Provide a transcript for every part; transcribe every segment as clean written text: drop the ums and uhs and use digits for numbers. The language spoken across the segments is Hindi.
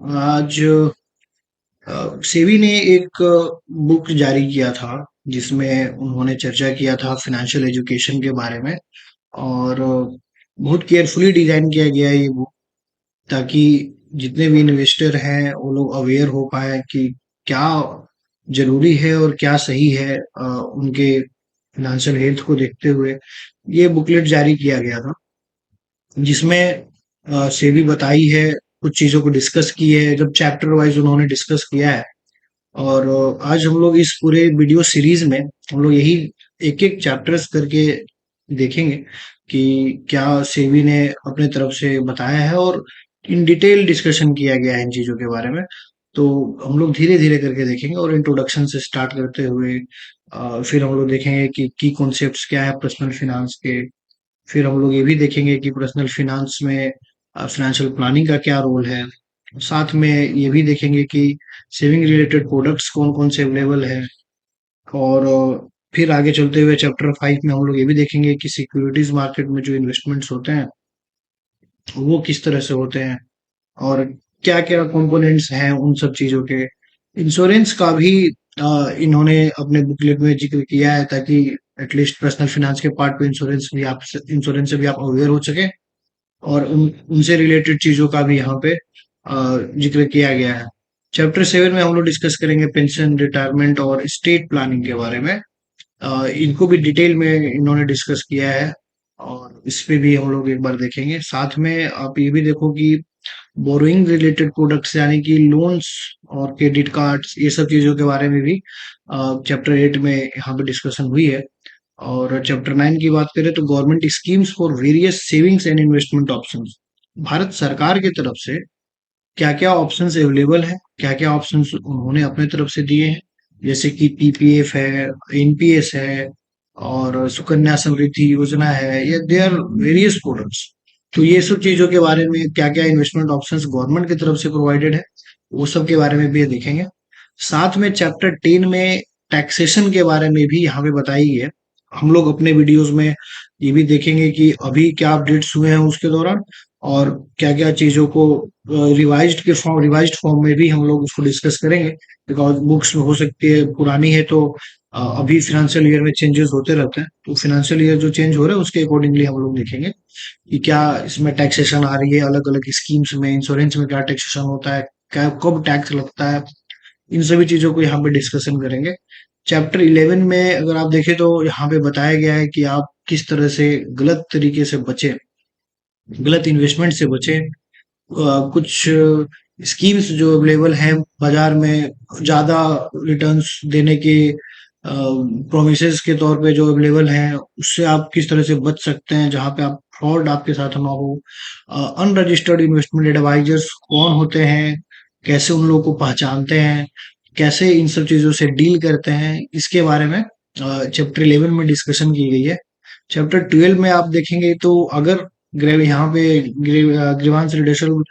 आज सेबी ने एक बुक जारी किया था जिसमें उन्होंने चर्चा किया था फाइनेंशियल एजुकेशन के बारे में। और बहुत केयरफुली डिजाइन किया गया है ये बुक, ताकि जितने भी इन्वेस्टर हैं वो लोग अवेयर हो पाए कि क्या जरूरी है और क्या सही है उनके फाइनेंशियल हेल्थ को देखते हुए। ये बुकलेट जारी किया गया था जिसमें सेबी बताई है, कुछ चीजों को डिस्कस की है, जब चैप्टर वाइज उन्होंने डिस्कस किया है। और आज हम लोग इस पूरे वीडियो सीरीज में हम लोग यही एक एक चैप्टर्स करके देखेंगे कि क्या सेबी ने अपने तरफ से बताया है, और इन डिटेल डिस्कशन किया गया है इन चीजों के बारे में। तो हम लोग धीरे धीरे करके देखेंगे, और इंट्रोडक्शन से स्टार्ट करते हुए फिर हम लोग देखेंगे कि की कॉन्सेप्ट्स क्या है पर्सनल फिनांस के। फिर हम लोग ये भी देखेंगे कि पर्सनल फिनांस में फाइनेंशियल प्लानिंग का क्या रोल है। साथ में ये भी देखेंगे कि सेविंग रिलेटेड प्रोडक्ट्स कौन कौन से अवेलेबल है। और फिर आगे चलते हुए चैप्टर 5 में हम लोग ये भी देखेंगे कि सिक्योरिटीज मार्केट में जो इन्वेस्टमेंट्स होते हैं वो किस तरह से होते हैं, और क्या क्या कंपोनेंट्स हैं उन सब चीजों के। इंश्योरेंस का भी इन्होंने अपने बुकलेट में जिक्र किया है, ताकि एटलीस्ट पर्सनल फाइनेंस के पार्ट पे इंश्योरेंस से भी आप अवेयर हो सके। और उनसे रिलेटेड चीजों का भी यहाँ पे जिक्र किया गया है। चैप्टर 7 में हम लोग डिस्कस करेंगे पेंशन, रिटायरमेंट और स्टेट प्लानिंग के बारे में। इनको भी डिटेल में इन्होंने डिस्कस किया है, और इस पे भी हम लोग एक बार देखेंगे। साथ में आप ये भी देखो कि बोरोइंग रिलेटेड प्रोडक्ट्स यानी कि लोन्स और क्रेडिट कार्ड्स, ये सब चीजों के बारे में भी चैप्टर 8 में यहाँ पे डिस्कशन हुई है। और चैप्टर 9 की बात करें तो government schemes for various savings and investment options. Bharat सरकार की तरफ से क्या क्या ऑप्शंस अवेलेबल है, क्या क्या ऑप्शंस उन्होंने अपने तरफ से दिए हैं, जैसे कि पीपीएफ है, एनपीएस है, और सुकन्या समृद्धि योजना है, या दे आर वेरियस प्रोडक्ट्स। तो ये सब चीजों के बारे में, क्या क्या इन्वेस्टमेंट ऑप्शंस गवर्नमेंट की तरफ से प्रोवाइडेड है, वो सब के बारे में भी ये देखेंगे। साथ में चैप्टर 10 में टैक्सेशन के बारे में भी यहाँ पे बताई है। हम लोग अपने वीडियोस में ये भी देखेंगे कि अभी क्या अपडेट्स हुए हैं उसके दौरान, और क्या क्या चीजों को रिवाइज्ड फॉर्म में भी हम लोग उसको डिस्कस करेंगे। बिकॉज बुक्स में हो सकती है पुरानी है, तो अभी फिनेंशियल ईयर में चेंजेस होते रहते हैं, तो फिनेंशियल ईयर जो चेंज हो रहा है उसके अकॉर्डिंगली हम लोग देखेंगे कि क्या इसमें टैक्सेशन आ रही है, अलग अलग स्कीम्स में, इंश्योरेंस में क्या टैक्सेशन होता है, क्या कब टैक्स लगता है। इन सभी चीजों को यहाँ पे डिस्कशन करेंगे। चैप्टर 11 में अगर आप देखें तो यहाँ पे बताया गया है कि आप किस तरह से गलत तरीके से बचे, गलत इन्वेस्टमेंट से बचे। कुछ स्कीम्स जो अवेलेबल हैं बाजार में, ज्यादा रिटर्न्स देने के प्रोमिसेस के तौर पे जो अवेलेबल हैं, उससे आप किस तरह से बच सकते हैं, जहां पे आप फ्रॉड आपके साथ ना हो। अनरजिस्टर्ड इन्वेस्टमेंट एडवाइजर्स कौन होते हैं, कैसे उन लोगों को पहचानते हैं, कैसे इन सब चीजों से डील करते हैं, इसके बारे में चैप्टर 11 में डिस्कशन की गई है। चैप्टर 12 में आप देखेंगे तो अगर यहाँ पे ग्रीवांस रिडक्शन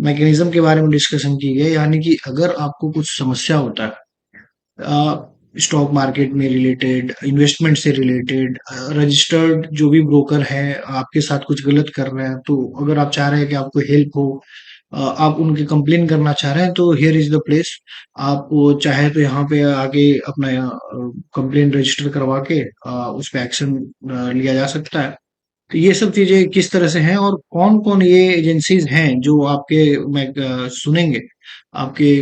मैकेनिज्म के बारे में डिस्कशन की गई, यानी कि अगर आपको कुछ समस्या होता है स्टॉक मार्केट में रिलेटेड, इन्वेस्टमेंट से रिलेटेड, रजिस्टर्ड जो भी ब्रोकर है आपके साथ कुछ गलत कर रहे हैं, तो अगर आप चाह रहे हैं कि आपको हेल्प हो, आप उनके कंप्लेन करना चाह रहे हैं, तो हियर इज द प्लेस। आप वो चाहे तो यहाँ पे आगे अपना कंप्लेन रजिस्टर करवा के उस पर एक्शन लिया जा सकता है। तो ये सब चीजें किस तरह से हैं, और कौन कौन ये एजेंसीज हैं जो आपके मैं सुनेंगे, आपके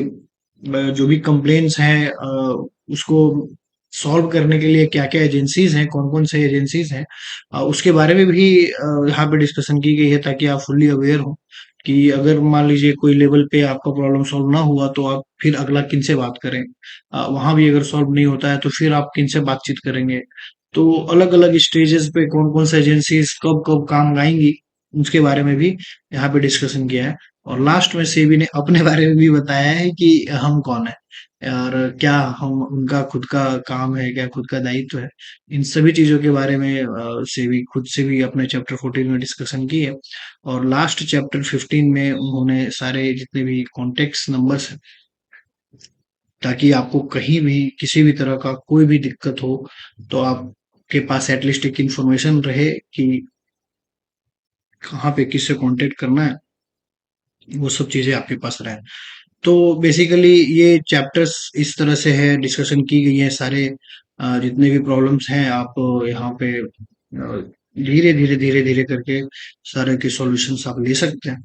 जो भी कंप्लेन्स हैं उसको सॉल्व करने के लिए क्या क्या एजेंसीज हैं, कौन कौन से एजेंसीज हैं, उसके बारे में भी यहाँ पे डिस्कशन की गई है, ताकि आप फुल्ली अवेयर हो कि अगर मान लीजिए कोई लेवल पे आपका प्रॉब्लम सॉल्व ना हुआ तो आप फिर अगला किन से बात करें। वहां भी अगर सॉल्व नहीं होता है तो फिर आप किन से बातचीत करेंगे। तो अलग अलग स्टेजेस पे कौन कौन सी एजेंसीज कब कब काम आएंगी, उसके बारे में भी यहाँ पे डिस्कशन किया है। और लास्ट में सेबी ने अपने बारे में भी बताया है कि हम कौन है, और क्या हम उनका खुद का काम है, क्या खुद का दायित्व है। इन सभी चीजों के बारे में सेबी खुद से भी अपने चैप्टर 14 में डिस्कशन की है। और लास्ट चैप्टर 15 में उन्होंने सारे जितने भी कॉन्टेक्ट नंबर्स हैं, ताकि आपको कहीं भी किसी भी तरह का कोई भी दिक्कत हो तो आपके पास एटलीस्ट एक इंफॉर्मेशन रहे कि कहाँ पे किससे कांटेक्ट करना है। वो सब चीजें आपके पास रहें। तो बेसिकली ये चैप्टर्स इस तरह से है, डिस्कशन की गई है सारे, जितने भी प्रॉब्लम्स हैं आप यहाँ पे धीरे धीरे धीरे धीरे करके सारे के सॉल्यूशंस आप ले सकते हैं।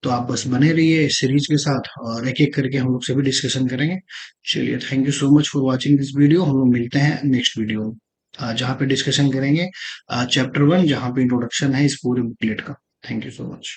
तो आप बस बने रहिए इस सीरीज के साथ, और एक एक करके हम लोग से भी डिस्कशन करेंगे। चलिए, thank you so much for watching this video. हम लोग मिलते हैं नेक्स्ट वीडियो में, जहाँ पे डिस्कशन करेंगे चैप्टर 1, जहाँ पे इंट्रोडक्शन है इस पूरे बुकलेट का। Thank you so much.